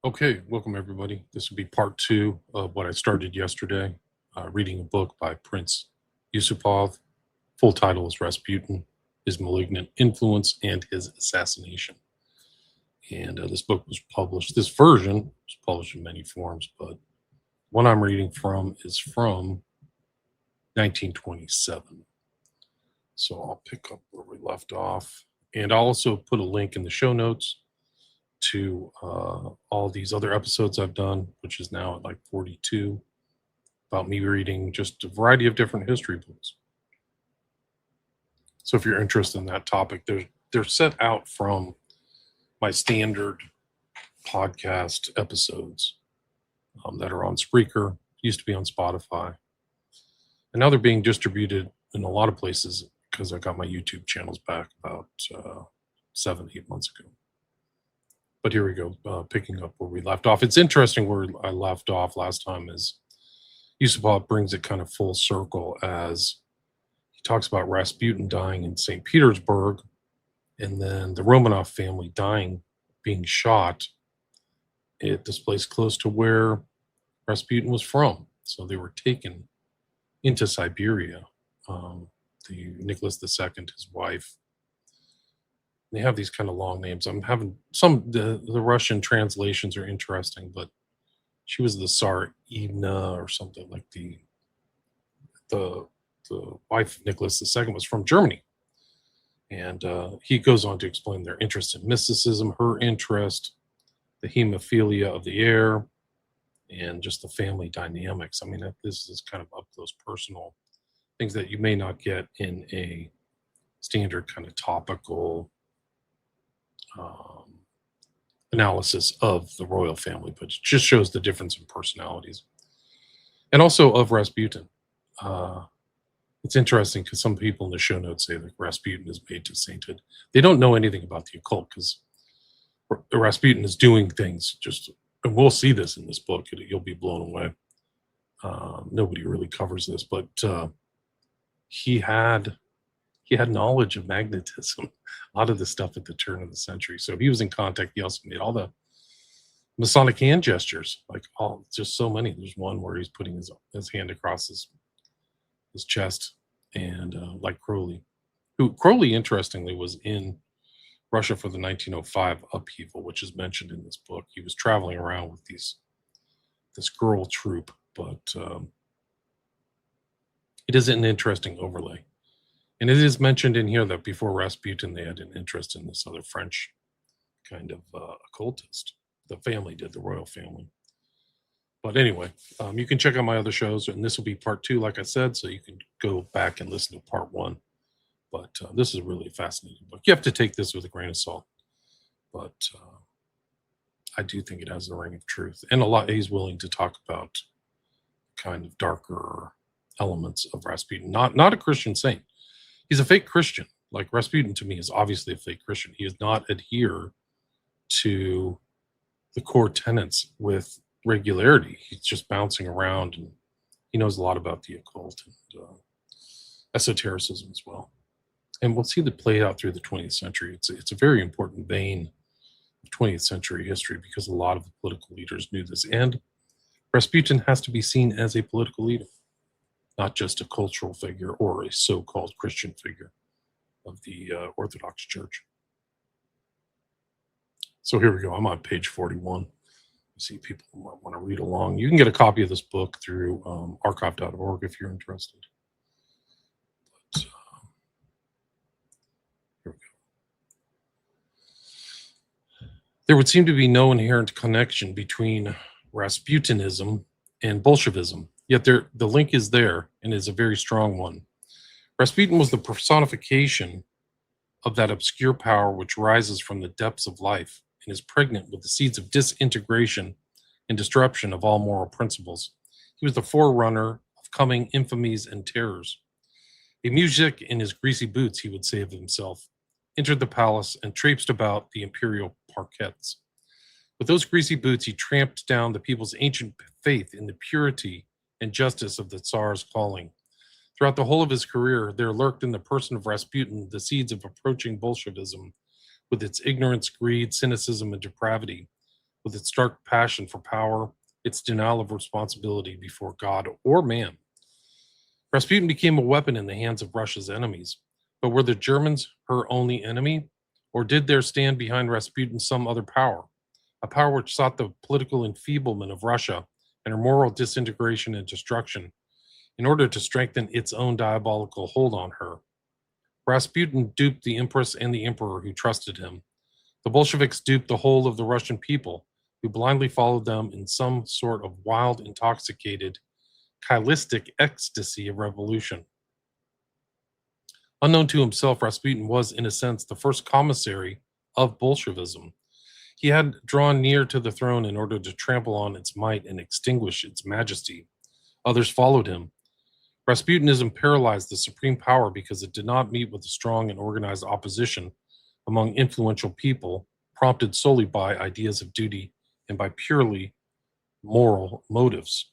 Okay, welcome everybody. This will be part two of what I started yesterday, reading a book by Prince Yusupov. Full title is Rasputin, His Malignant Influence and His Assassination. And this book was published, this version was published in many forms, but one I'm reading from is from 1927. So I'll pick up where we left off. And I'll also put a link in the show notes to all these other episodes I've done, which is now at like 42, about me reading just a variety of different history books. So if you're interested in that topic, they're set out from my standard podcast episodes that are on Spreaker, used to be on Spotify, and now they're being distributed in a lot of places because I got my YouTube channels back about 7-8 months ago. But here we go, picking up where we left off. It's interesting where I left off last time is Yusupov brings it kind of full circle as he talks about Rasputin dying in St. Petersburg and then the Romanov family dying, being shot at this place close to where Rasputin was from. So they were taken into Siberia. The Nicholas II, his wife, they have these kind of long names. I'm having the Russian translations are interesting, but she was the Tsarina or something like the wife of Nicholas II was from Germany. And he goes on to explain their interest in mysticism, her interest, the hemophilia of the air, and just the family dynamics. I mean, this is kind of up close personal things that you may not get in a standard kind of topical analysis of the royal family, but it just shows the difference in personalities. And also of Rasputin. It's interesting because some people in the show notes say that Rasputin is made to sainthood. They don't know anything about the occult because Rasputin is doing things just, and we'll see this in this book, you'll be blown away. Nobody really covers this, but he had knowledge of magnetism, a lot of the stuff at the turn of the century. So he was in contact. He also made all the Masonic hand gestures, like just so many. There's one where he's putting his hand across his chest, and like Crowley, who Crowley interestingly was in Russia for the 1905 upheaval, which is mentioned in this book. He was traveling around with this girl troupe, but it is an interesting overlay. And it is mentioned in here that before Rasputin, they had an interest in this other French kind of occultist. The family did, the royal family. But anyway, you can check out my other shows, and this will be part two, like I said, so you can go back and listen to part one. But this is really a fascinating book. You have to take this with a grain of salt. But I do think it has a ring of truth. And a lot, he's willing to talk about kind of darker elements of Rasputin. Not a Christian saint. He's a fake Christian. Like Rasputin to me is obviously a fake Christian. He does not adhere to the core tenets with regularity. He's just bouncing around, and he knows a lot about the occult and esotericism as well. And we'll see that play out through the 20th century. It's a very important vein of 20th century history because a lot of the political leaders knew this. And Rasputin has to be seen as a political leader, not just a cultural figure or a so-called Christian figure of the Orthodox Church. So here we go. I'm on page 41. You see people might want to read along. You can get a copy of this book through archive.org if you're interested. But, here we go. There would seem to be no inherent connection between Rasputinism and Bolshevism. Yet the link is there, and is a very strong one. Rasputin was the personification of that obscure power which rises from the depths of life and is pregnant with the seeds of disintegration and disruption of all moral principles. He was the forerunner of coming infamies and terrors. A muzhik in his greasy boots, he would say of himself, entered the palace and traipsed about the imperial parquets. With those greasy boots, he tramped down the people's ancient faith in the purity and justice of the Tsar's calling. Throughout the whole of his career, there lurked in the person of Rasputin the seeds of approaching Bolshevism, with its ignorance, greed, cynicism, and depravity, with its dark passion for power, its denial of responsibility before God or man. Rasputin became a weapon in the hands of Russia's enemies. But were the Germans her only enemy? Or did there stand behind Rasputin some other power? A power which sought the political enfeeblement of Russia and her moral disintegration and destruction in order to strengthen its own diabolical hold on her. Rasputin duped the Empress and the Emperor who trusted him. The Bolsheviks duped the whole of the Russian people, who blindly followed them in some sort of wild, intoxicated, chilistic ecstasy of revolution. Unknown to himself, Rasputin was, in a sense, the first commissary of Bolshevism. He had drawn near to the throne in order to trample on its might and extinguish its majesty. Others followed him. Rasputinism paralyzed the supreme power because it did not meet with a strong and organized opposition among influential people, prompted solely by ideas of duty and by purely moral motives.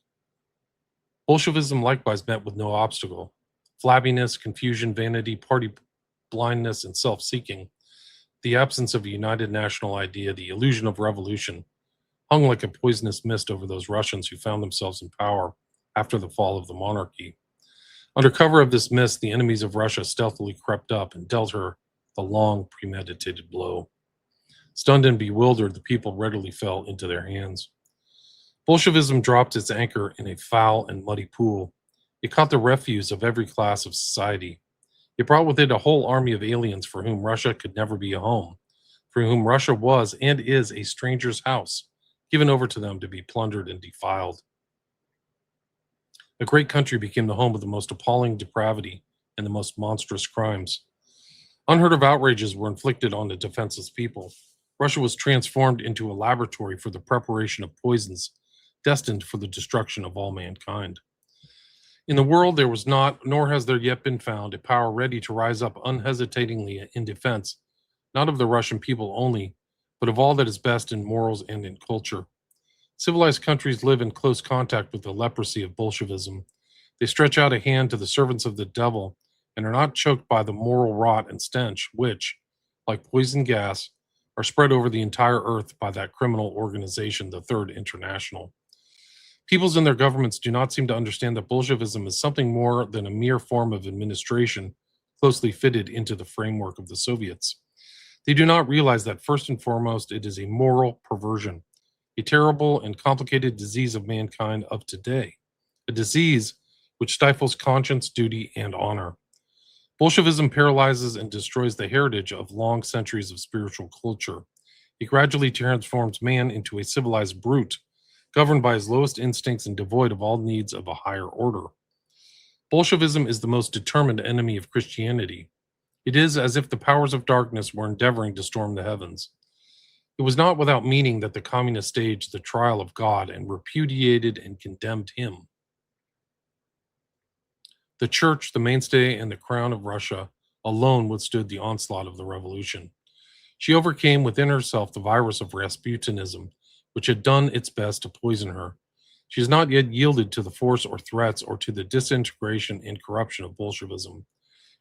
Bolshevism likewise met with no obstacle. Flabbiness, confusion, vanity, party blindness, and self-seeking, the absence of a united national idea, the illusion of revolution, hung like a poisonous mist over those Russians who found themselves in power after the fall of the monarchy. Under cover of this mist, the enemies of Russia stealthily crept up and dealt her the long premeditated blow. Stunned and bewildered, the people readily fell into their hands. Bolshevism dropped its anchor in a foul and muddy pool. It caught the refuse of every class of society. It brought with it a whole army of aliens for whom Russia could never be a home, for whom Russia was and is a stranger's house, given over to them to be plundered and defiled. A great country became the home of the most appalling depravity and the most monstrous crimes. Unheard of outrages were inflicted on the defenseless people. Russia was transformed into a laboratory for the preparation of poisons destined for the destruction of all mankind. In the world, there was not, nor has there yet been found, a power ready to rise up unhesitatingly in defense, not of the Russian people only, but of all that is best in morals and in culture. Civilized countries live in close contact with the leprosy of Bolshevism. They stretch out a hand to the servants of the devil and are not choked by the moral rot and stench which, like poison gas, are spread over the entire earth by that criminal organization, the Third International. Peoples and their governments do not seem to understand that Bolshevism is something more than a mere form of administration closely fitted into the framework of the Soviets. They do not realize that first and foremost it is a moral perversion, a terrible and complicated disease of mankind of today, a disease which stifles conscience, duty, and honor. Bolshevism paralyzes and destroys the heritage of long centuries of spiritual culture. It gradually transforms man into a civilized brute, governed by his lowest instincts and devoid of all needs of a higher order. Bolshevism is the most determined enemy of Christianity. It is as if the powers of darkness were endeavoring to storm the heavens. It was not without meaning that the communists staged the trial of God and repudiated and condemned him. The church, the mainstay and the crown of Russia, alone withstood the onslaught of the revolution. She overcame within herself the virus of Rasputinism, which had done its best to poison her. She has not yet yielded to the force or threats or to the disintegration and corruption of Bolshevism.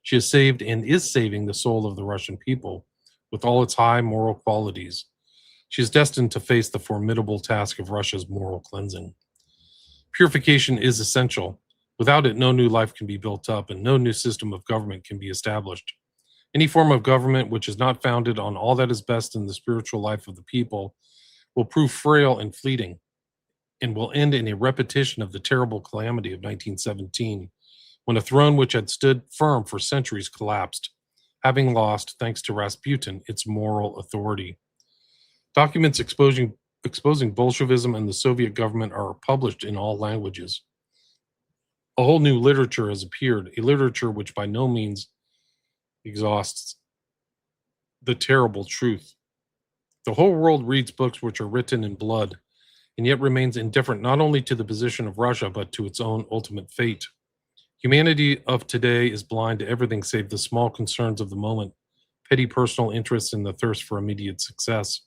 She has saved and is saving the soul of the Russian people with all its high moral qualities. She is destined to face the formidable task of Russia's moral cleansing. Purification is essential. Without it, no new life can be built up and no new system of government can be established. Any form of government which is not founded on all that is best in the spiritual life of the people will prove frail and fleeting and will end in a repetition of the terrible calamity of 1917, when a throne which had stood firm for centuries collapsed, having lost, thanks to Rasputin, its moral authority. Documents exposing Bolshevism and the Soviet government are published in all languages. A whole new literature has appeared, a literature which by no means exhausts the terrible truth. The whole world reads books which are written in blood, and yet remains indifferent not only to the position of Russia, but to its own ultimate fate. Humanity of today is blind to everything save the small concerns of the moment, petty personal interests, and the thirst for immediate success.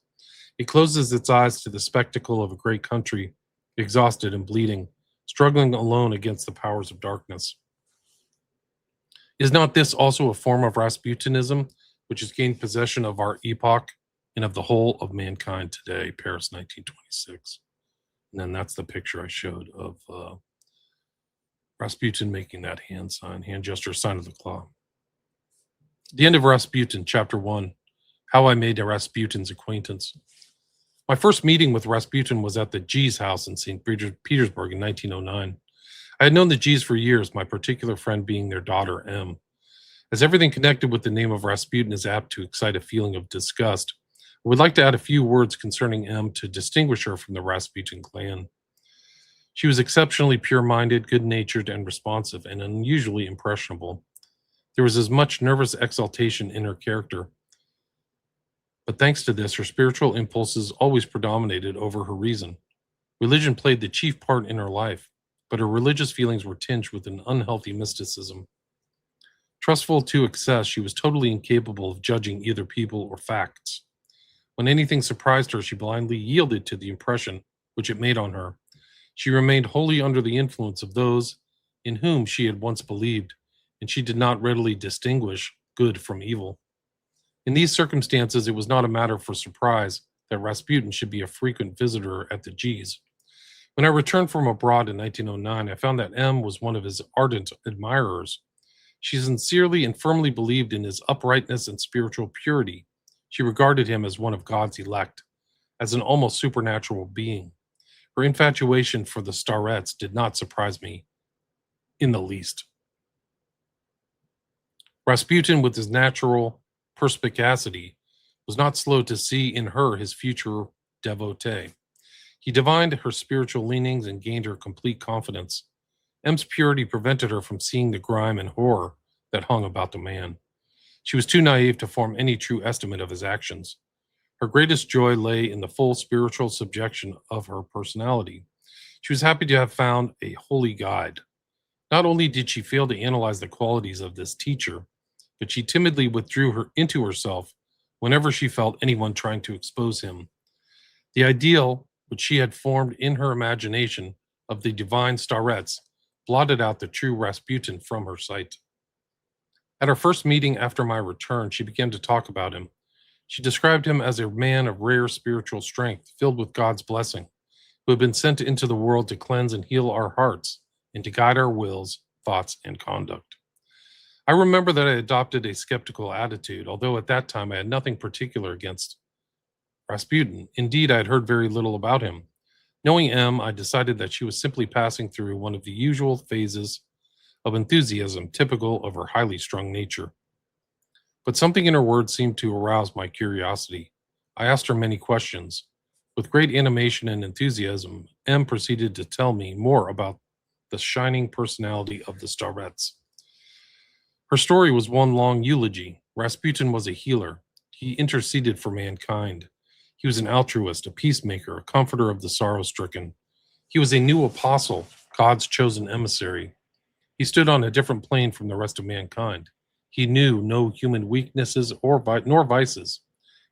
It closes its eyes to the spectacle of a great country, exhausted and bleeding, struggling alone against the powers of darkness. Is not this also a form of Rasputinism, which has gained possession of our epoch and of the whole of mankind today, Paris 1926. And then that's the picture I showed of Rasputin making that hand gesture, sign of the claw. The end of Rasputin, Chapter 1, How I Made Rasputin's Acquaintance. My first meeting with Rasputin was at the G's house in St. Petersburg in 1909. I had known the G's for years, my particular friend being their daughter, M. As everything connected with the name of Rasputin is apt to excite a feeling of disgust, I would like to add a few words concerning M to distinguish her from the Rasputin clan. She was exceptionally pure-minded, good-natured, and responsive, and unusually impressionable. There was as much nervous exaltation in her character. But thanks to this, her spiritual impulses always predominated over her reason. Religion played the chief part in her life, but her religious feelings were tinged with an unhealthy mysticism. Trustful to excess, she was totally incapable of judging either people or facts. When anything surprised her, she blindly yielded to the impression which it made on her. She remained wholly under the influence of those in whom she had once believed, and she did not readily distinguish good from evil. In these circumstances, it was not a matter for surprise that Rasputin should be a frequent visitor at the G's. When I returned from abroad in 1909, I found that M was one of his ardent admirers. She sincerely and firmly believed in his uprightness and spiritual purity. She regarded him as one of God's elect, as an almost supernatural being. Her infatuation for the starets did not surprise me in the least. Rasputin, with his natural perspicacity, was not slow to see in her his future devotee. He divined her spiritual leanings and gained her complete confidence. M's purity prevented her from seeing the grime and horror that hung about the man. She was too naive to form any true estimate of his actions. Her greatest joy lay in the full spiritual subjection of her personality. She was happy to have found a holy guide. Not only did she fail to analyze the qualities of this teacher, but she timidly withdrew her into herself whenever she felt anyone trying to expose him. The ideal which she had formed in her imagination of the divine starets blotted out the true Rasputin from her sight. At our first meeting after my return, she began to talk about him. She described him as a man of rare spiritual strength, filled with God's blessing, who had been sent into the world to cleanse and heal our hearts and to guide our wills, thoughts, and conduct. I remember that I adopted a skeptical attitude, although at that time I had nothing particular against Rasputin. Indeed, I had heard very little about him. Knowing M, I decided that she was simply passing through one of the usual phases of enthusiasm typical of her highly strung nature. But something in her words seemed to arouse my curiosity. I asked her many questions. With great animation and enthusiasm, M proceeded to tell me more about the shining personality of the starets. Her story was one long eulogy. Rasputin was a healer. He interceded for mankind. He was an altruist, a peacemaker, a comforter of the sorrow-stricken. He was a new apostle, God's chosen emissary. He stood on a different plane from the rest of mankind. He knew no human weaknesses nor vices,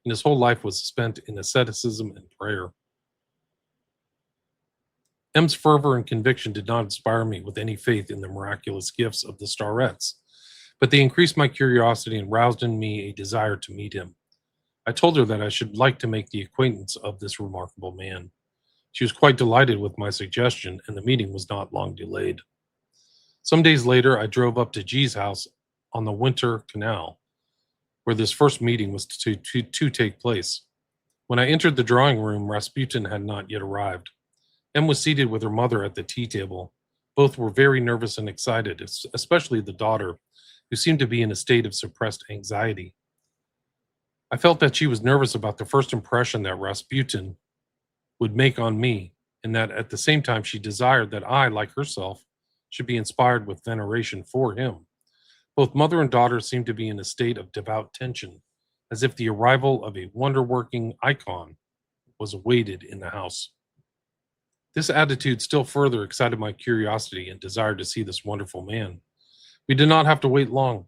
and his whole life was spent in asceticism and prayer. M's fervor and conviction did not inspire me with any faith in the miraculous gifts of the starets, but they increased my curiosity and roused in me a desire to meet him. I told her that I should like to make the acquaintance of this remarkable man. She was quite delighted with my suggestion, and the meeting was not long delayed. Some days later, I drove up to G's house on the Winter Canal, where this first meeting was to take place. When I entered the drawing room, Rasputin had not yet arrived. M was seated with her mother at the tea table. Both were very nervous and excited, especially the daughter, who seemed to be in a state of suppressed anxiety. I felt that she was nervous about the first impression that Rasputin would make on me, and that at the same time she desired that I, like herself, should be inspired with veneration for him. Both mother and daughter seemed to be in a state of devout tension, as if the arrival of a wonder-working icon was awaited in the house. This attitude still further excited my curiosity and desire to see this wonderful man. We did not have to wait long.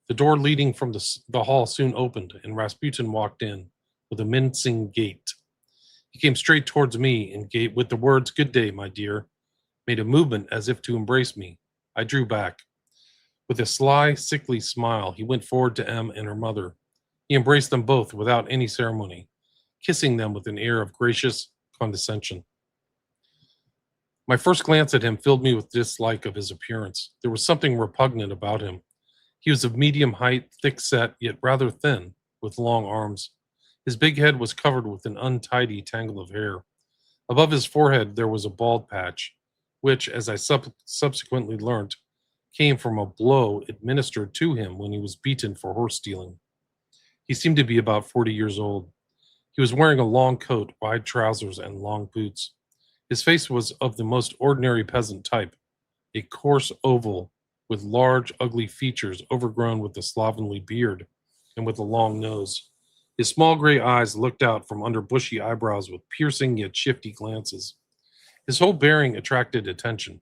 The door leading from the hall soon opened, and Rasputin walked in with a mincing gait. He came straight towards me and with the words, "Good day, my dear," made a movement as if to embrace me. I drew back. With a sly, sickly smile, he went forward to M and her mother. He embraced them both without any ceremony. kissing them with an air of gracious condescension. My first glance at him filled me with dislike of his appearance. There was something repugnant about him. He was of medium height, thick-set, yet rather thin, with long arms. His big head was covered with an untidy tangle of hair. Above his forehead there was a bald patch, which, as I subsequently learnt, came from a blow administered to him when he was beaten for horse stealing. He seemed to be about 40 years old. He was wearing a long coat, wide trousers, and long boots. His face was of the most ordinary peasant type, a coarse oval with large, ugly features overgrown with a slovenly beard and with a long nose. His small gray eyes looked out from under bushy eyebrows with piercing yet shifty glances. His whole bearing attracted attention.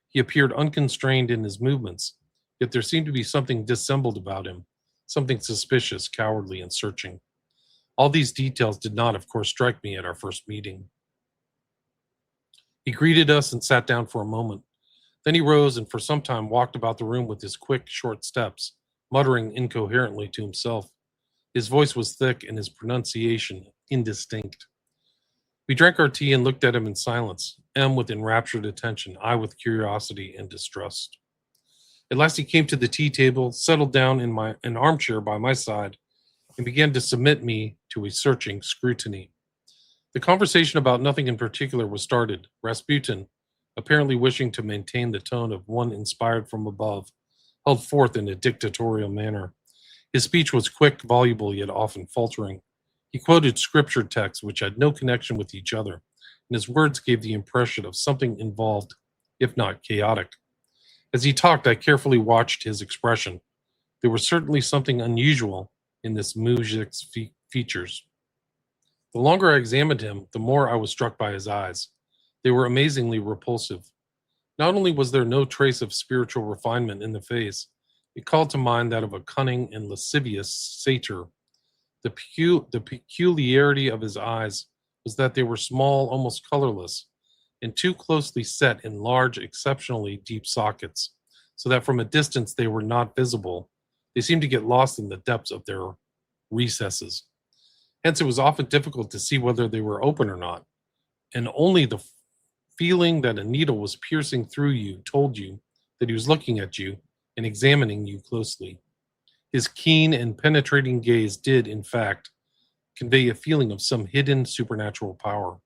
He appeared unconstrained in his movements, yet there seemed to be something dissembled about him, something suspicious, cowardly, and searching. All these details did not, of course, strike me at our first meeting. He greeted us and sat down for a moment. Then he rose and for some time walked about the room with his quick, short steps, muttering incoherently to himself. His voice was thick and his pronunciation indistinct. We drank our tea and looked at him in silence, M with enraptured attention, I with curiosity and distrust. At last he came to the tea table, settled down in an armchair by my side, and began to submit me to a searching scrutiny. The conversation about nothing in particular was started. Rasputin, apparently wishing to maintain the tone of one inspired from above, held forth in a dictatorial manner. His speech was quick, voluble, yet often faltering. He quoted scripture texts which had no connection with each other, and his words gave the impression of something involved, if not chaotic. As he talked, I carefully watched his expression. There was certainly something unusual in this mujik's features. The longer I examined him, the more I was struck by his eyes. They were amazingly repulsive. Not only was there no trace of spiritual refinement in the face, it called to mind that of a cunning and lascivious satyr. The peculiarity of his eyes was that they were small, almost colorless, and too closely set in large, exceptionally deep sockets, so that from a distance they were not visible. They seemed to get lost in the depths of their recesses. Hence, it was often difficult to see whether they were open or not, and only the feeling that a needle was piercing through you told you that he was looking at you and examining you closely. His keen and penetrating gaze did, in fact, convey a feeling of some hidden supernatural power.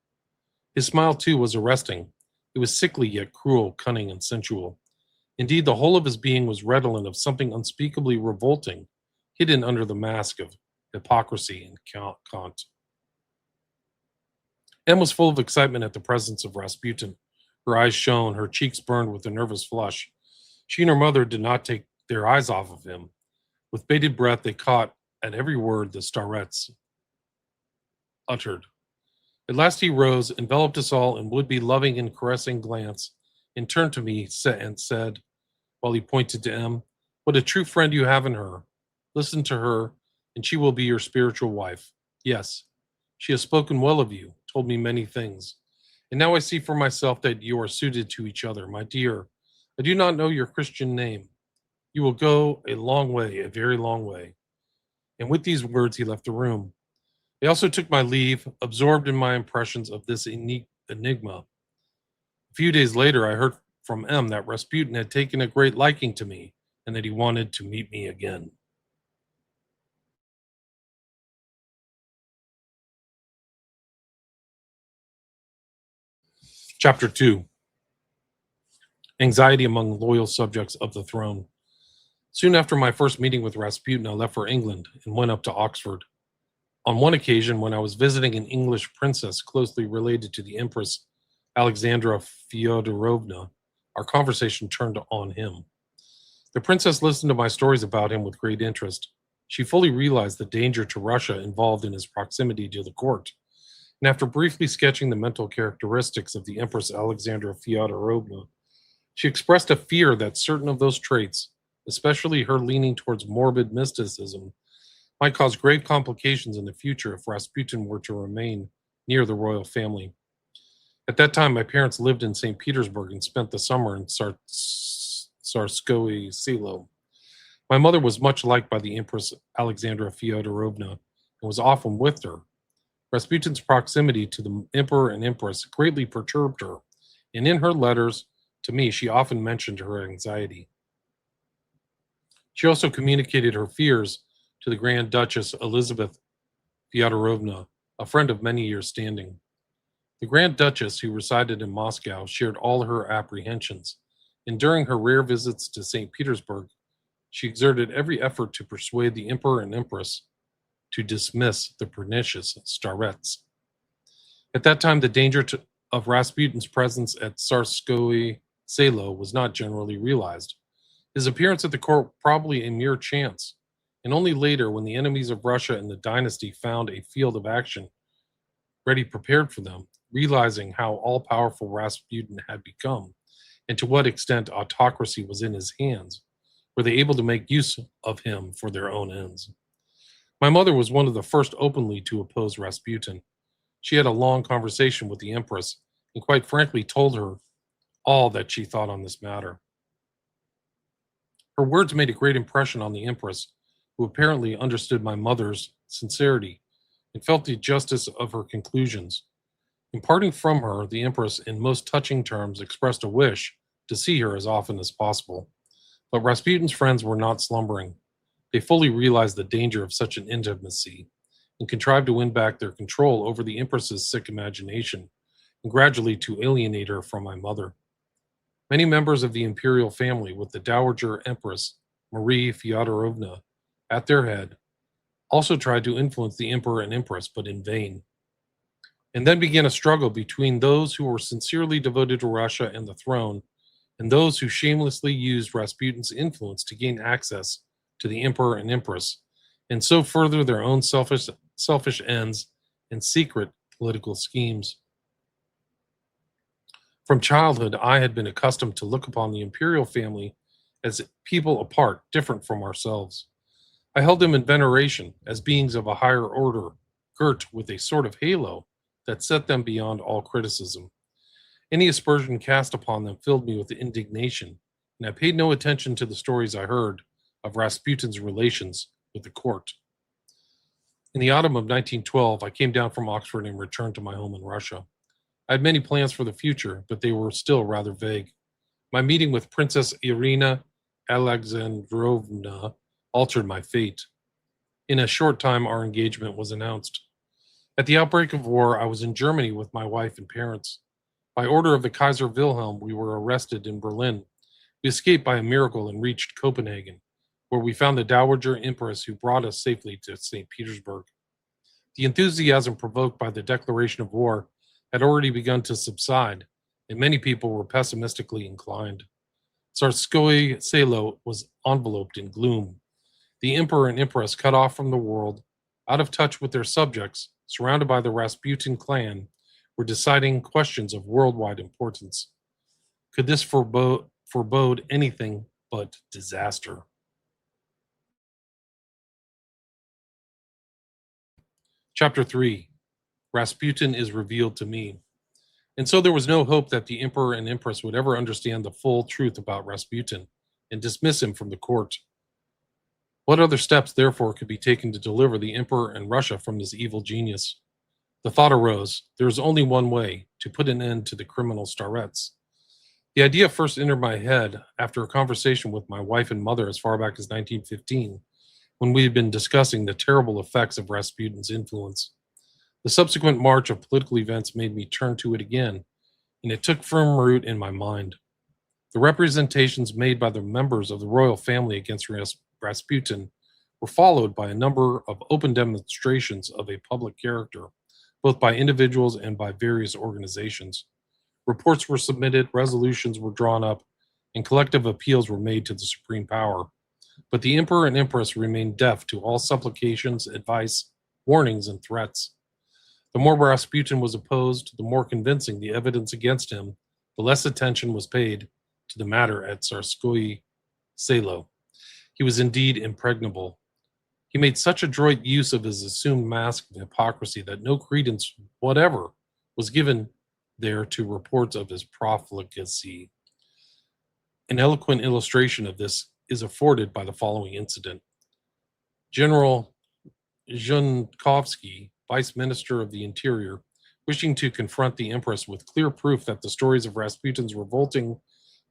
His smile, too, was arresting. It was sickly yet cruel, cunning, and sensual. Indeed, the whole of his being was redolent of something unspeakably revolting, hidden under the mask of hypocrisy and cant. Em was full of excitement at the presence of Rasputin. Her eyes shone, her cheeks burned with a nervous flush. She and her mother did not take their eyes off of him. With bated breath, they caught at every word the starets uttered. At last he rose, enveloped us all in would-be loving and caressing glance, and turned to me and said, while he pointed to Em, "What a true friend you have in her. Listen to her, and she will be your spiritual wife. Yes, she has spoken well of you, told me many things. And now I see for myself that you are suited to each other. My dear, I do not know your Christian name. You will go a long way, a very long way." And with these words, he left the room. I also took my leave, absorbed in my impressions of this enigma. A few days later, I heard from M that Rasputin had taken a great liking to me and that he wanted to meet me again. Chapter 2. Anxiety among loyal subjects of the throne. Soon after my first meeting with Rasputin, I left for England and went up to Oxford. On one occasion, when I was visiting an English princess closely related to the Empress Alexandra Fyodorovna, our conversation turned on him. The princess listened to my stories about him with great interest. She fully realized the danger to Russia involved in his proximity to the court, and after briefly sketching the mental characteristics of the Empress Alexandra Fyodorovna, she expressed a fear that certain of those traits, especially her leaning towards morbid mysticism, might cause grave complications in the future if Rasputin were to remain near the royal family. At that time, my parents lived in St. Petersburg and spent the summer in Tsarskoye Selo. My mother was much liked by the Empress Alexandra Fyodorovna and was often with her. Rasputin's proximity to the emperor and empress greatly perturbed her, and in her letters to me, she often mentioned her anxiety. She also communicated her fears to the Grand Duchess Elizabeth Fyodorovna, a friend of many years' standing. The Grand Duchess, who resided in Moscow, shared all her apprehensions, and during her rare visits to St. Petersburg, she exerted every effort to persuade the Emperor and Empress to dismiss the pernicious starets. At that time, the danger of Rasputin's presence at Tsarskoye Selo was not generally realized. His appearance at the court probably a mere chance, and only later, when the enemies of Russia and the dynasty found a field of action ready prepared for them, realizing how all-powerful Rasputin had become, and to what extent autocracy was in his hands, were they able to make use of him for their own ends. My mother was one of the first openly to oppose Rasputin. She had a long conversation with the Empress, and quite frankly told her all that she thought on this matter. Her words made a great impression on the Empress, who apparently understood my mother's sincerity and felt the justice of her conclusions. In parting from her, the Empress, in most touching terms, expressed a wish to see her as often as possible. But Rasputin's friends were not slumbering. They fully realized the danger of such an intimacy and contrived to win back their control over the Empress's sick imagination and gradually to alienate her from my mother. Many members of the imperial family, with the Dowager Empress Marie Fyodorovna at their head, also tried to influence the Emperor and Empress, but in vain. And then began a struggle between those who were sincerely devoted to Russia and the throne, and those who shamelessly used Rasputin's influence to gain access to the Emperor and Empress, and so further their own selfish ends and secret political schemes. From childhood, I had been accustomed to look upon the imperial family as people apart, different from ourselves. I held them in veneration as beings of a higher order, girt with a sort of halo that set them beyond all criticism. Any aspersion cast upon them filled me with indignation, and I paid no attention to the stories I heard of Rasputin's relations with the court. In the autumn of 1912, I came down from Oxford and returned to my home in Russia. I had many plans for the future, but they were still rather vague. My meeting with Princess Irina Alexandrovna altered my fate. In a short time, our engagement was announced. At the outbreak of war, I was in Germany with my wife and parents. By order of the Kaiser Wilhelm, we were arrested in Berlin. We escaped by a miracle and reached Copenhagen, where we found the Dowager Empress who brought us safely to St. Petersburg. The enthusiasm provoked by the declaration of war had already begun to subside, and many people were pessimistically inclined. Tsarskoye Selo was enveloped in gloom. The Emperor and Empress, cut off from the world, out of touch with their subjects, surrounded by the Rasputin clan, were deciding questions of worldwide importance. Could this forebode anything but disaster? Chapter 3. Rasputin is revealed to me. And so there was no hope that the Emperor and Empress would ever understand the full truth about Rasputin and dismiss him from the court. What other steps, therefore, could be taken to deliver the Emperor and Russia from this evil genius? The thought arose, there is only one way, to put an end to the criminal starets. The idea first entered my head after a conversation with my wife and mother as far back as 1915, when we had been discussing the terrible effects of Rasputin's influence. The subsequent march of political events made me turn to it again, and it took firm root in my mind. The representations made by the members of the royal family against Rasputin were followed by a number of open demonstrations of a public character, both by individuals and by various organizations. Reports were submitted, resolutions were drawn up, and collective appeals were made to the supreme power. But the Emperor and Empress remained deaf to all supplications, advice, warnings, and threats. The more Rasputin was opposed, the more convincing the evidence against him, the less attention was paid to the matter at Tsarskoye Selo. He was indeed impregnable. He made such adroit use of his assumed mask of hypocrisy that no credence whatever was given there to reports of his profligacy. An eloquent illustration of this is afforded by the following incident. General Zhunkovsky, vice minister of the interior, wishing to confront the empress with clear proof that the stories of Rasputin's revolting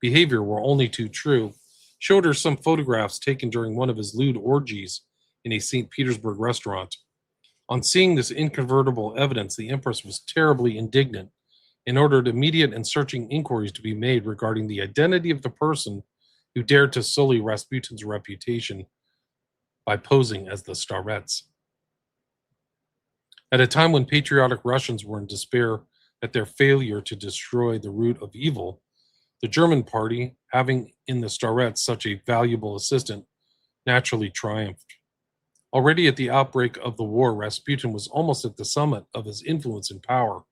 behavior were only too true, showed her some photographs taken during one of his lewd orgies in a St. Petersburg restaurant. On seeing this incontrovertible evidence, the empress was terribly indignant and ordered immediate and searching inquiries to be made regarding the identity of the person who dared to sully Rasputin's reputation by posing as the starets. At a time when patriotic Russians were in despair at their failure to destroy the root of evil, the German party, having in the starets such a valuable assistant, naturally triumphed. Already at the outbreak of the war, Rasputin was almost at the summit of his influence and power.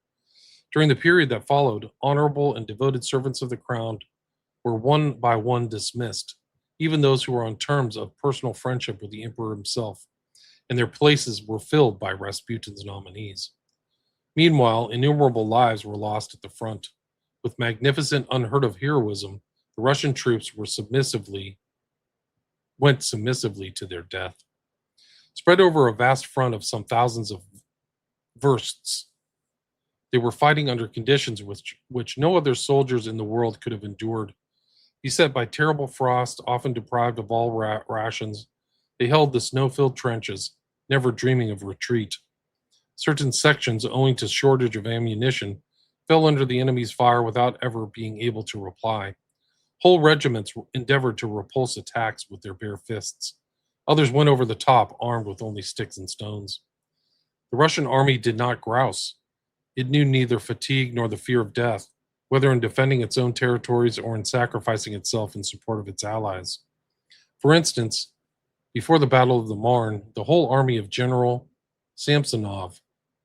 During the period that followed, honorable and devoted servants of the crown were one by one dismissed, even those who were on terms of personal friendship with the emperor himself, and their places were filled by Rasputin's nominees. Meanwhile, innumerable lives were lost at the front. With magnificent, unheard of heroism, the Russian troops went submissively to their death. Spread over a vast front of some thousands of versts, they were fighting under conditions which no other soldiers in the world could have endured. Beset by terrible frost, often deprived of all rations, they held the snow-filled trenches, never dreaming of retreat. Certain sections, owing to shortage of ammunition, fell under the enemy's fire without ever being able to reply. Whole regiments endeavored to repulse attacks with their bare fists. Others went over the top, armed with only sticks and stones. The Russian army did not grouse. It knew neither fatigue nor the fear of death, whether in defending its own territories or in sacrificing itself in support of its allies. For instance, before the Battle of the Marne, the whole army of General Samsonov,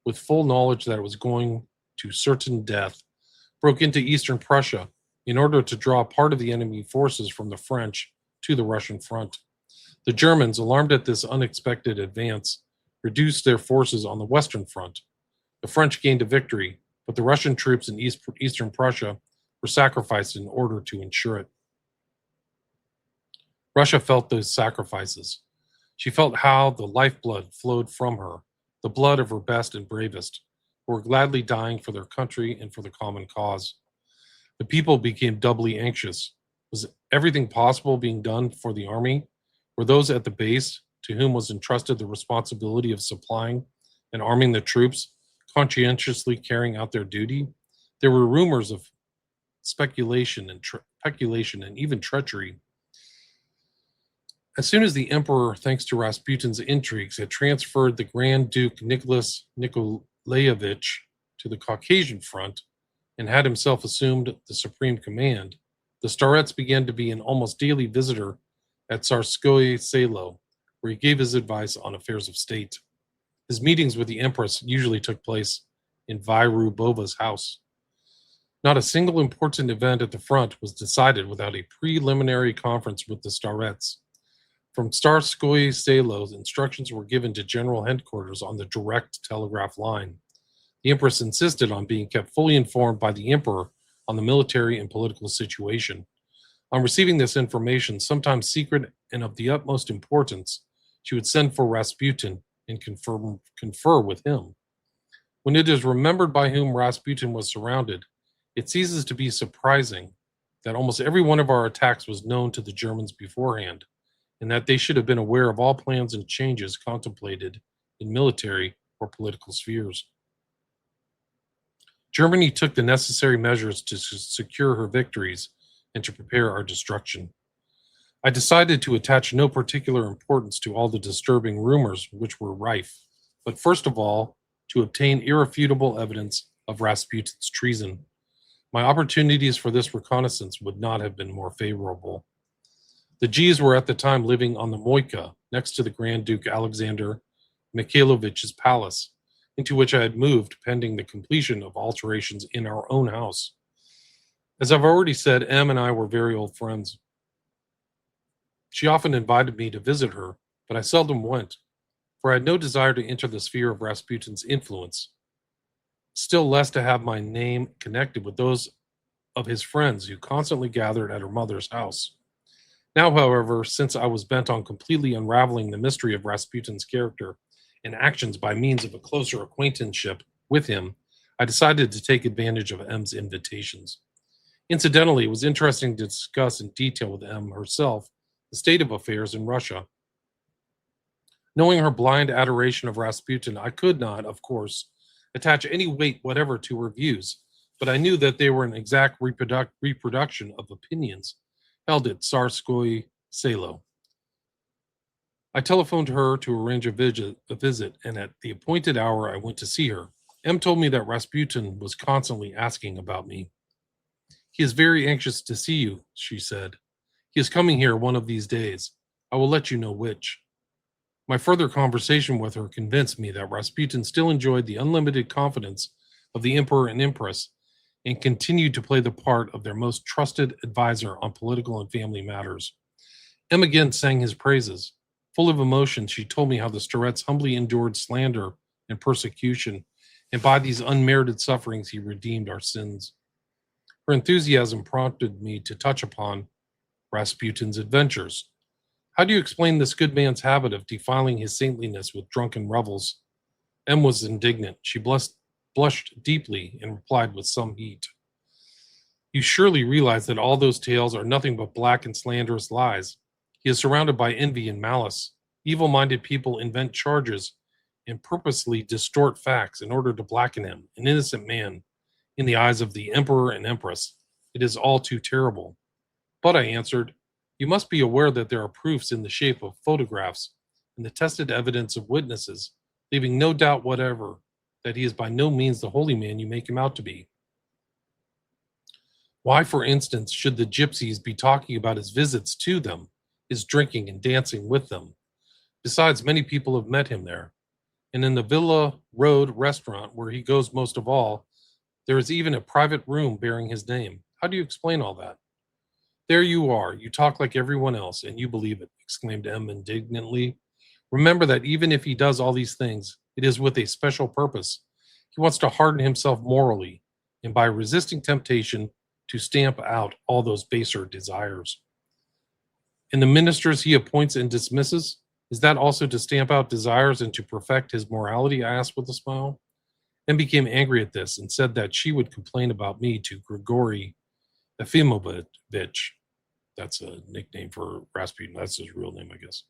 with full knowledge that it was going to certain death, broke into eastern Prussia in order to draw part of the enemy forces from the French to the Russian front. The Germans, alarmed at this unexpected advance, reduced their forces on the western front. The French gained a victory, but the Russian troops in eastern Prussia were sacrificed in order to ensure it. Russia felt those sacrifices. She felt how the lifeblood flowed from her, the blood of her best and bravest, who were gladly dying for their country and for the common cause. The people became doubly anxious. Was everything possible being done for the army? Were those at the base, to whom was entrusted the responsibility of supplying and arming the troops, conscientiously carrying out their duty? There were rumors of speculation and peculation and even treachery. As soon as the emperor, thanks to Rasputin's intrigues, had transferred the Grand Duke Nicholas Nikolaevich to the Caucasian front and had himself assumed the supreme command, the starets began to be an almost daily visitor at Tsarskoye Selo, where he gave his advice on affairs of state. His meetings with the empress usually took place in Vyrubova's house. Not a single important event at the front was decided without a preliminary conference with the starets. From Tsarskoye Selo, instructions were given to general headquarters on the direct telegraph line. The empress insisted on being kept fully informed by the emperor on the military and political situation. On receiving this information, sometimes secret and of the utmost importance, she would send for Rasputin and confer with him. When it is remembered by whom Rasputin was surrounded, it ceases to be surprising that almost every one of our attacks was known to the Germans beforehand, and that they should have been aware of all plans and changes contemplated in military or political spheres. Germany took the necessary measures to secure her victories and to prepare our destruction. I decided to attach no particular importance to all the disturbing rumors which were rife, but first of all, to obtain irrefutable evidence of Rasputin's treason. My opportunities for this reconnaissance would not have been more favorable. The G's were at the time living on the Moika, next to the Grand Duke Alexander Mikhailovich's palace, into which I had moved pending the completion of alterations in our own house. As I've already said, Em and I were very old friends. She often invited me to visit her, but I seldom went, for I had no desire to enter the sphere of Rasputin's influence, still less to have my name connected with those of his friends who constantly gathered at her mother's house. Now, however, since I was bent on completely unraveling the mystery of Rasputin's character and actions by means of a closer acquaintanceship with him, I decided to take advantage of M's invitations. Incidentally, it was interesting to discuss in detail with M herself the state of affairs in Russia. Knowing her blind adoration of Rasputin, I could not, of course, attach any weight whatever to her views, but I knew that they were an exact reproduction of opinions held at Tsarskoye Selo. I telephoned her to arrange a visit, and at the appointed hour I went to see her. M told me that Rasputin was constantly asking about me. He is very anxious to see you, she said. He is coming here one of these days. I will let you know which. My further conversation with her convinced me that Rasputin still enjoyed the unlimited confidence of the Emperor and Empress and continued to play the part of their most trusted advisor on political and family matters. M again sang his praises. Full of emotion, she told me how the Starets humbly endured slander and persecution, and by these unmerited sufferings he redeemed our sins. Her enthusiasm prompted me to touch upon Rasputin's adventures. How do you explain this good man's habit of defiling his saintliness with drunken revels? M was indignant. She blushed deeply and replied with some heat. You surely realize that all those tales are nothing but black and slanderous lies. He is surrounded by envy and malice. Evil-minded people invent charges and purposely distort facts in order to blacken him, an innocent man, in the eyes of the Emperor and Empress. It is all too terrible. But, I answered, you must be aware that there are proofs in the shape of photographs and the tested evidence of witnesses, leaving no doubt whatever that he is by no means the holy man you make him out to be. Why, for instance, should the gypsies be talking about his visits to them, his drinking and dancing with them? Besides, many people have met him there. And in the Villa Road restaurant, where he goes most of all, there is even a private room bearing his name. How do you explain all that? There you are. You talk like everyone else, and you believe it, exclaimed M indignantly. Remember that even if he does all these things, it is with a special purpose. He wants to harden himself morally, and by resisting temptation, to stamp out all those baser desires. And the ministers he appoints and dismisses, is that also to stamp out desires and to perfect his morality? I asked with a smile. M became angry at this and said that she would complain about me to Grigory Efimovich. That's a nickname for Rasputin. That's his real name, I guess.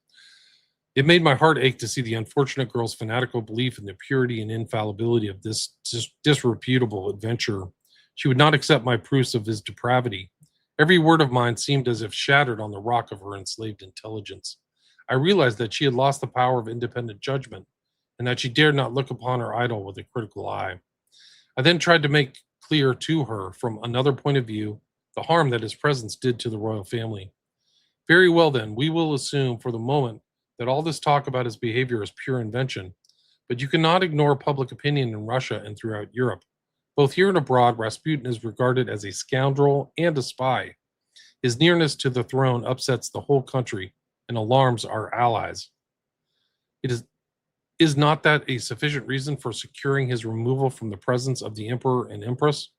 It made my heart ache to see the unfortunate girl's fanatical belief in the purity and infallibility of this disreputable adventurer. She would not accept my proofs of his depravity. Every word of mine seemed as if shattered on the rock of her enslaved intelligence. I realized that she had lost the power of independent judgment, and that she dared not look upon her idol with a critical eye. I then tried to make clear to her, from another point of view, the harm that his presence did to the royal family. Very well, then, we will assume for the moment that all this talk about his behavior is pure invention, but you cannot ignore public opinion in Russia and throughout Europe. Both here and abroad, Rasputin is regarded as a scoundrel and a spy. His nearness to the throne upsets the whole country and alarms our allies. Is not that a sufficient reason for securing his removal from the presence of the Emperor and Empress?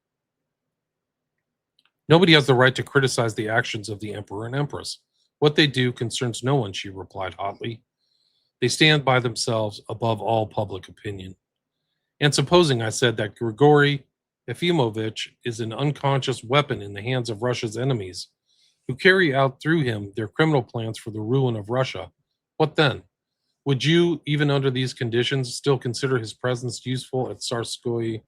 Nobody has the right to criticize the actions of the Emperor and Empress. What they do concerns no one, she replied hotly. They stand by themselves above all public opinion. And supposing, I said, that Grigory Efimovich is an unconscious weapon in the hands of Russia's enemies, who carry out through him their criminal plans for the ruin of Russia, what then? Would you, even under these conditions, still consider his presence useful at Tsarskoye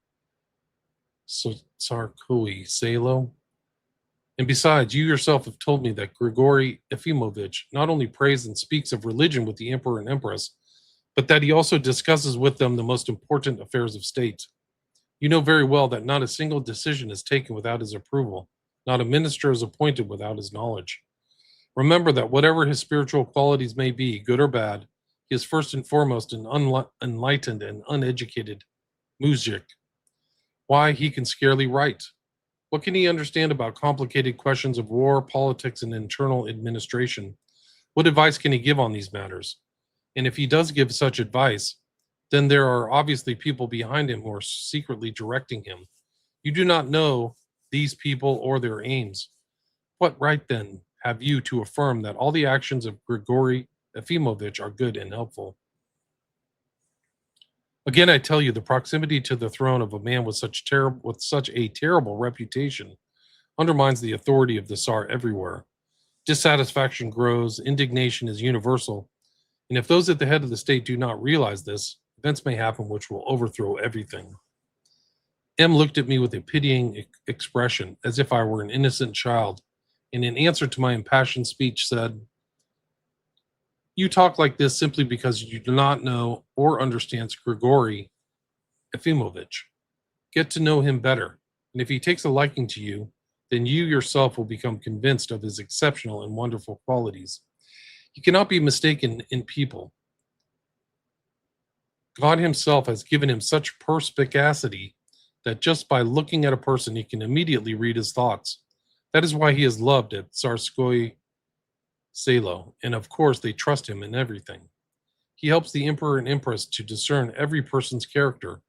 Selo? And besides, you yourself have told me that Grigory Efimovich not only prays and speaks of religion with the Emperor and Empress, but that he also discusses with them the most important affairs of state. You know very well that not a single decision is taken without his approval, not a minister is appointed without his knowledge. Remember that whatever his spiritual qualities may be, good or bad, he is first and foremost an unenlightened and uneducated muzhik. Why, he can scarcely write. What can he understand about complicated questions of war, politics, and internal administration? What advice can he give on these matters? And if he does give such advice, then there are obviously people behind him who are secretly directing him. You do not know these people or their aims. What right, then, have you to affirm that all the actions of Grigory Efimovich are good and helpful? Again, I tell you, the proximity to the throne of a man with such a terrible reputation undermines the authority of the Tsar everywhere. Dissatisfaction grows, indignation is universal, and if those at the head of the state do not realize this, events may happen which will overthrow everything. M looked at me with a pitying expression, as if I were an innocent child, and in answer to my impassioned speech said, "You talk like this simply because you do not know or understand Grigory Efimovitch. Get to know him better, and if he takes a liking to you, then you yourself will become convinced of his exceptional and wonderful qualities. He cannot be mistaken in people. God himself has given him such perspicacity that just by looking at a person, he can immediately read his thoughts. That is why he is loved at Tsarskoye Selo, and of course they trust him in everything. He helps the emperor and empress to discern every person's character.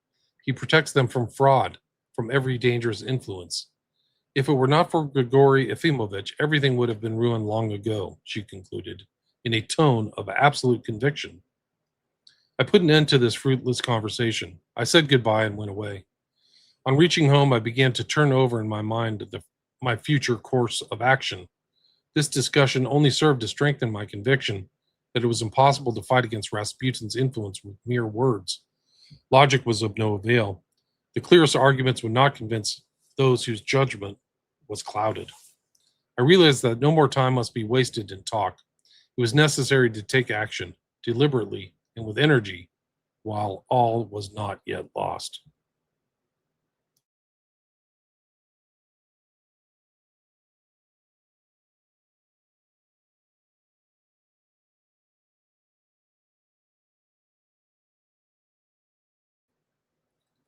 He protects them from fraud, from every dangerous influence. If it were not for Grigory Efimovitch, everything would have been ruined long ago," she concluded, in a tone of absolute conviction. I put an end to this fruitless conversation. I said goodbye and went away. On reaching home, I began to turn over in my mind my future course of action. This discussion only served to strengthen my conviction that it was impossible to fight against Rasputin's influence with mere words. Logic was of no avail. The clearest arguments would not convince those whose judgment was clouded. I realized that no more time must be wasted in talk. It was necessary to take action, deliberately and with energy, while all was not yet lost.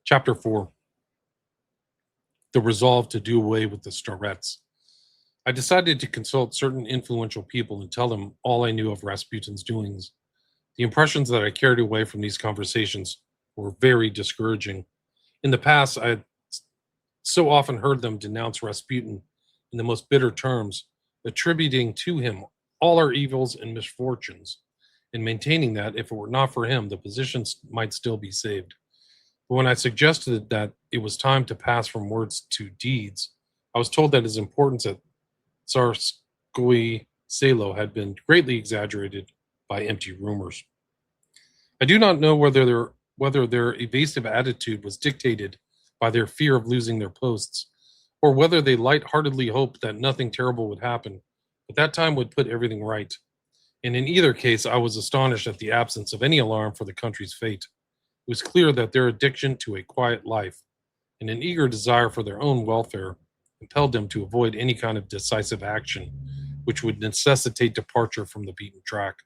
Chapter 4. The resolve to do away with the starets. I decided to consult certain influential people and tell them all I knew of Rasputin's doings. The impressions that I carried away from these conversations were very discouraging. In the past, I had so often heard them denounce Rasputin in the most bitter terms, attributing to him all our evils and misfortunes, and maintaining that if it were not for him, the positions might still be saved. But when I suggested that it was time to pass from words to deeds, I was told that his importance at Tsarskoye Selo had been greatly exaggerated by empty rumors. I do not know whether their evasive attitude was dictated by their fear of losing their posts, or whether they lightheartedly hoped that nothing terrible would happen, but that time would put everything right. And in either case, I was astonished at the absence of any alarm for the country's fate. It was clear that their addiction to a quiet life and an eager desire for their own welfare impelled them to avoid any kind of decisive action which would necessitate departure from the beaten track.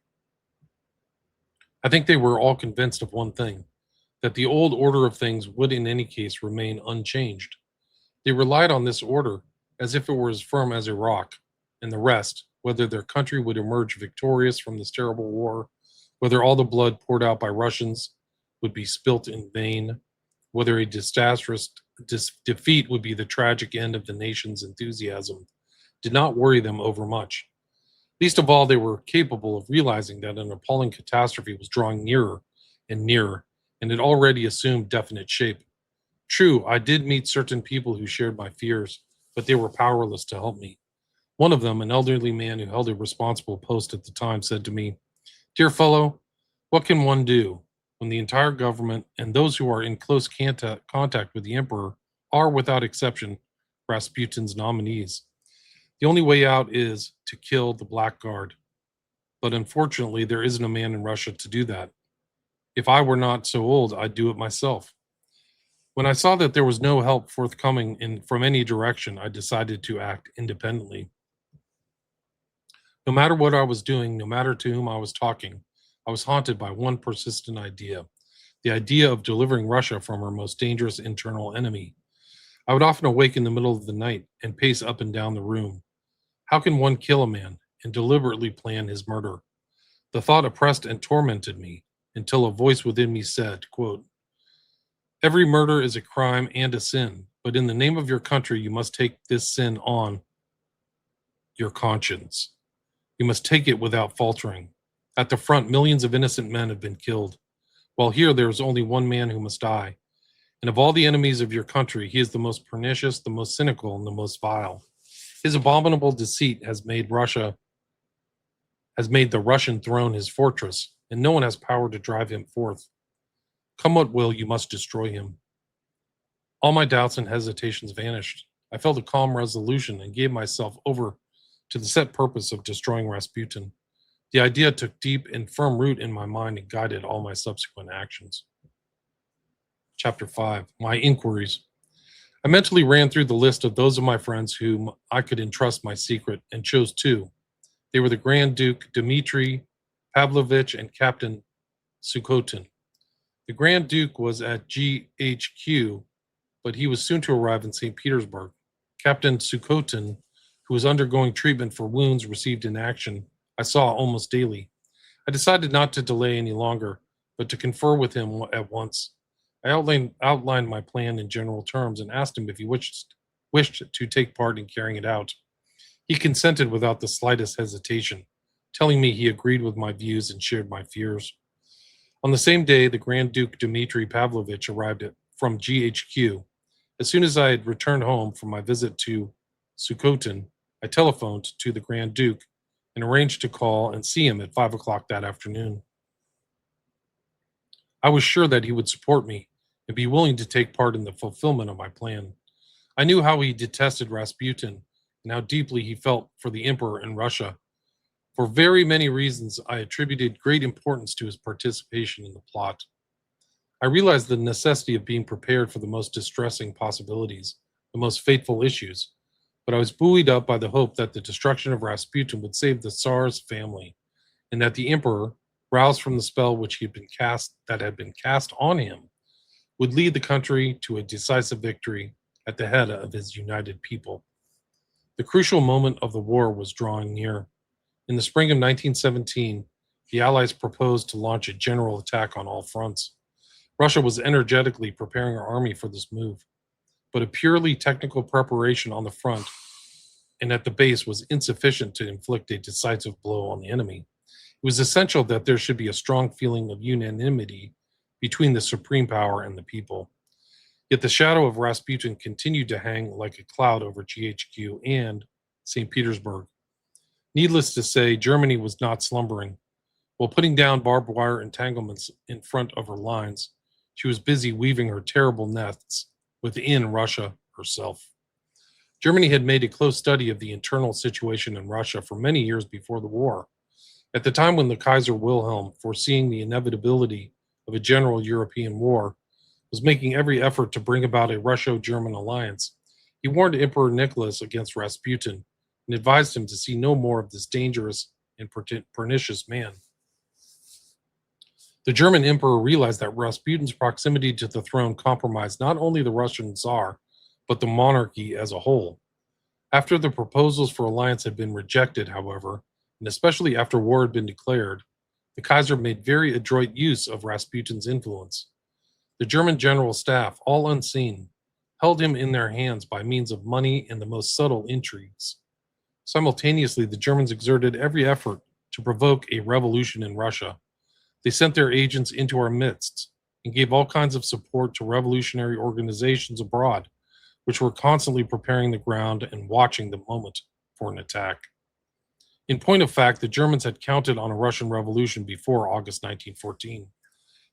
I think they were all convinced of one thing, that the old order of things would in any case remain unchanged. They relied on this order as if it were as firm as a rock, and the rest, whether their country would emerge victorious from this terrible war, whether all the blood poured out by Russians would be spilt in vain, whether a disastrous defeat would be the tragic end of the nation's enthusiasm, did not worry them overmuch. Least of all, they were capable of realizing that an appalling catastrophe was drawing nearer and nearer, and had already assumed definite shape. True, I did meet certain people who shared my fears, but they were powerless to help me. One of them, an elderly man who held a responsible post at the time, said to me, "Dear fellow, what can one do when the entire government and those who are in close contact with the emperor are, without exception, Rasputin's nominees? The only way out is to kill the blackguard. But unfortunately, there isn't a man in Russia to do that. If I were not so old, I'd do it myself." When I saw that there was no help forthcoming from any direction, I decided to act independently. No matter what I was doing, no matter to whom I was talking, I was haunted by one persistent idea, the idea of delivering Russia from her most dangerous internal enemy. I would often awake in the middle of the night and pace up and down the room. How can one kill a man and deliberately plan his murder? The thought oppressed and tormented me until a voice within me said, quote, "Every murder is a crime and a sin, but in the name of your country, you must take this sin on your conscience. You must take it without faltering. At the front, millions of innocent men have been killed. While here there is only one man who must die. And of all the enemies of your country, he is the most pernicious, the most cynical, and the most vile. His abominable deceit has made the Russian throne his fortress, and no one has power to drive him forth. Come what will, you must destroy him. All my doubts and hesitations vanished. I felt a calm resolution and gave myself over to the set purpose of destroying Rasputin. The idea took deep and firm root in my mind and guided all my subsequent actions. Chapter 5. My inquiries. I mentally ran through the list of those of my friends whom I could entrust my secret and chose two. They were the Grand Duke Dmitri Pavlovich and Captain Sukhotin. The Grand Duke was at GHQ, but he was soon to arrive in St. Petersburg. Captain Sukhotin, who was undergoing treatment for wounds received in action, I saw almost daily. I decided not to delay any longer, but to confer with him at once. I outlined my plan in general terms and asked him if he wished to take part in carrying it out. He consented without the slightest hesitation, telling me he agreed with my views and shared my fears. On the same day, the Grand Duke Dmitri Pavlovich arrived from GHQ. As soon as I had returned home from my visit to Sukhotin, I telephoned to the Grand Duke and arranged to call and see him at 5 o'clock that afternoon. I was sure that he would support me and be willing to take part in the fulfillment of my plan. I knew how he detested Rasputin and how deeply he felt for the emperor and Russia. For very many reasons, I attributed great importance to his participation in the plot. I realized the necessity of being prepared for the most distressing possibilities, the most fateful issues, but I was buoyed up by the hope that the destruction of Rasputin would save the Tsar's family, and that the emperor, roused from the spell which had been cast on him, would lead the country to a decisive victory at the head of his united people. The crucial moment of the war was drawing near. In the spring of 1917, the Allies proposed to launch a general attack on all fronts. Russia was energetically preparing her army for this move, but a purely technical preparation on the front and at the base was insufficient to inflict a decisive blow on the enemy. It was essential that there should be a strong feeling of unanimity between the supreme power and the people. Yet the shadow of Rasputin continued to hang like a cloud over GHQ and St. Petersburg. Needless to say, Germany was not slumbering. While putting down barbed wire entanglements in front of her lines, she was busy weaving her terrible nets within Russia herself. Germany had made a close study of the internal situation in Russia for many years before the war. At the time when the Kaiser Wilhelm, foreseeing the inevitability of a general European war, was making every effort to bring about a Russo-German alliance, he warned Emperor Nicholas against Rasputin and advised him to see no more of this dangerous and pernicious man. The German emperor realized that Rasputin's proximity to the throne compromised not only the Russian Tsar, but the monarchy as a whole. After the proposals for alliance had been rejected, however, and especially after war had been declared, the Kaiser made very adroit use of Rasputin's influence. The German general staff, all unseen, held him in their hands by means of money and the most subtle intrigues. Simultaneously, the Germans exerted every effort to provoke a revolution in Russia. They sent their agents into our midst and gave all kinds of support to revolutionary organizations abroad, which were constantly preparing the ground and watching the moment for an attack. In point of fact, the Germans had counted on a Russian revolution before August 1914.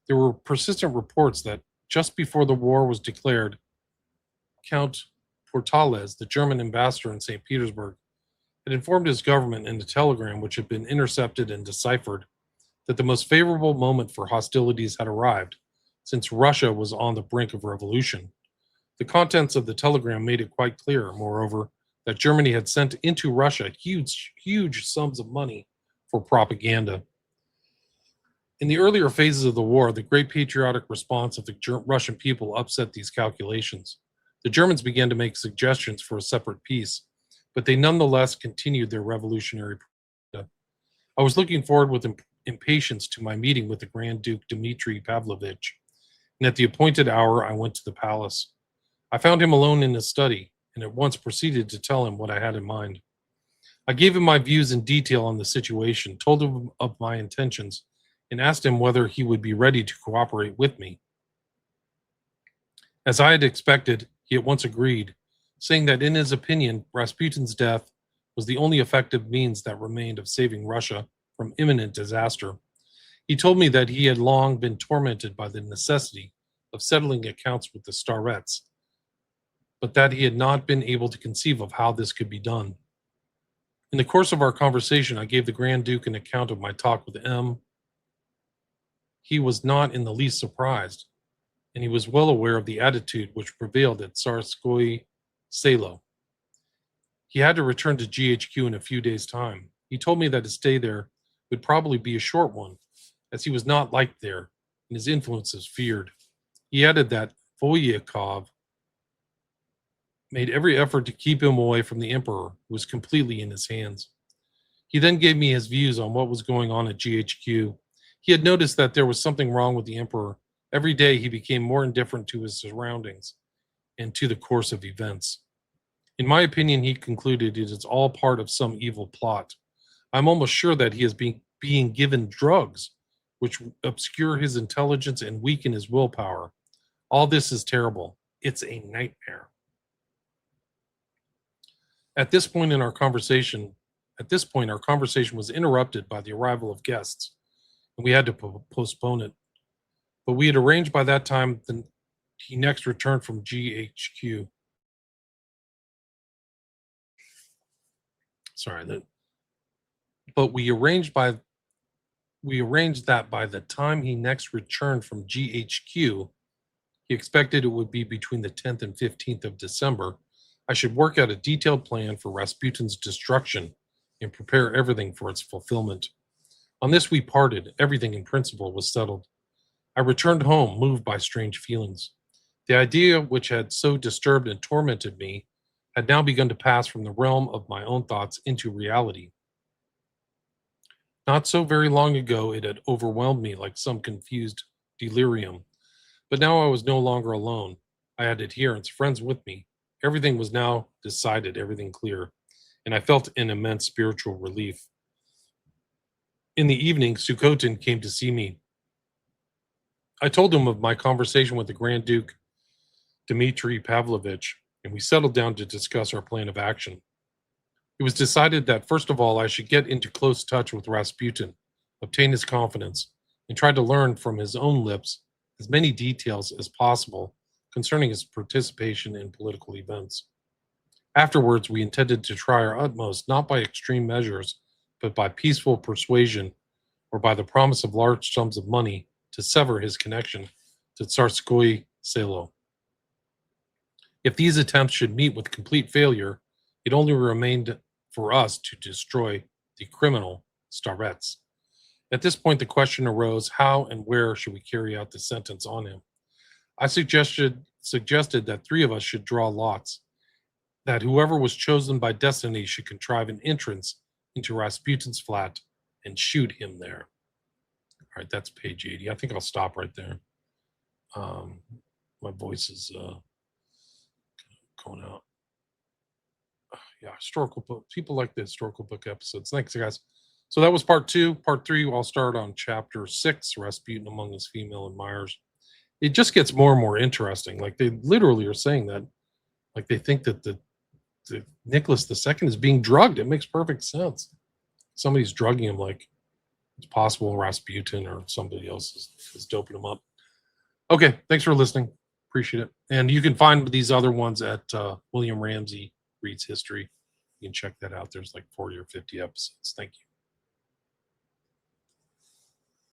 There were persistent reports that just before the war was declared, Count Portales, the German ambassador in St. Petersburg, had informed his government in a telegram which had been intercepted and deciphered that the most favorable moment for hostilities had arrived, since Russia was on the brink of revolution. The contents of the telegram made it quite clear, moreover, that Germany had sent into Russia huge sums of money for propaganda. In the earlier phases of the war, the great patriotic response of the Russian people upset these calculations. The Germans began to make suggestions for a separate peace, but they nonetheless continued their revolutionary propaganda. I was looking forward with impatience to my meeting with the Grand Duke Dmitri Pavlovich, and at the appointed hour I went to the palace. I found him alone in his study, and at once proceeded to tell him what I had in mind. I gave him my views in detail on the situation, told him of my intentions, and asked him whether he would be ready to cooperate with me. As I had expected, he at once agreed, saying that in his opinion, Rasputin's death was the only effective means that remained of saving Russia from imminent disaster. He told me that he had long been tormented by the necessity of settling accounts with the Starets, but that he had not been able to conceive of how this could be done. In the course of our conversation, I gave the Grand Duke an account of my talk with M. He was not in the least surprised, and he was well aware of the attitude which prevailed at Tsarskoye Selo. He had to return to GHQ in a few days' time. He told me that his stay there would probably be a short one, as he was not liked there, and his influence is feared. He added that Volyakov made every effort to keep him away from the Emperor, who was completely in his hands. He then gave me his views on what was going on at GHQ. He had noticed that there was something wrong with the Emperor. Every day he became more indifferent to his surroundings and to the course of events. In my opinion, he concluded it is all part of some evil plot. I'm almost sure that he is being given drugs which obscure his intelligence and weaken his willpower. All this is terrible. It's a nightmare. At this point, our conversation was interrupted by the arrival of guests, and we had to postpone it. But we had arranged by that time that he next returned from GHQ. But we arranged that by the time he next returned from GHQ, he expected it would be between the 10th and 15th of December. I should work out a detailed plan for Rasputin's destruction and prepare everything for its fulfillment. On this we parted. Everything in principle was settled. I returned home, moved by strange feelings. The idea which had so disturbed and tormented me had now begun to pass from the realm of my own thoughts into reality. Not so very long ago, it had overwhelmed me like some confused delirium. But now I was no longer alone. I had adherents, friends with me. Everything was now decided, everything clear, and I felt an immense spiritual relief. In the evening, Sukhotin came to see me. I told him of my conversation with the Grand Duke Dmitry Pavlovich, and we settled down to discuss our plan of action. It was decided that, first of all, I should get into close touch with Rasputin, obtain his confidence, and try to learn from his own lips as many details as possible concerning his participation in political events. Afterwards, we intended to try our utmost, not by extreme measures, but by peaceful persuasion or by the promise of large sums of money to sever his connection to Tsarskoye Selo. If these attempts should meet with complete failure, it only remained for us to destroy the criminal Starets. At this point, the question arose, how and where should we carry out the sentence on him? I suggested that three of us should draw lots, that whoever was chosen by destiny should contrive an entrance into Rasputin's flat and shoot him there. All right, that's page 80. I think I'll stop right there. My voice is going out. Yeah, historical book. People like the historical book episodes. Thanks, guys. So that was part 2. Part 3, I'll start on chapter 6, Rasputin among his female admirers. It just gets more and more interesting. Like, they literally are saying that, like, they think that the Nicholas II is being drugged. It makes perfect sense. Somebody's drugging him, like it's possible Rasputin or somebody else is doping him up. Okay, thanks for listening. Appreciate it. And you can find these other ones at William Ramsey Reads History. You can check that out. There's like 40 or 50 episodes. Thank you.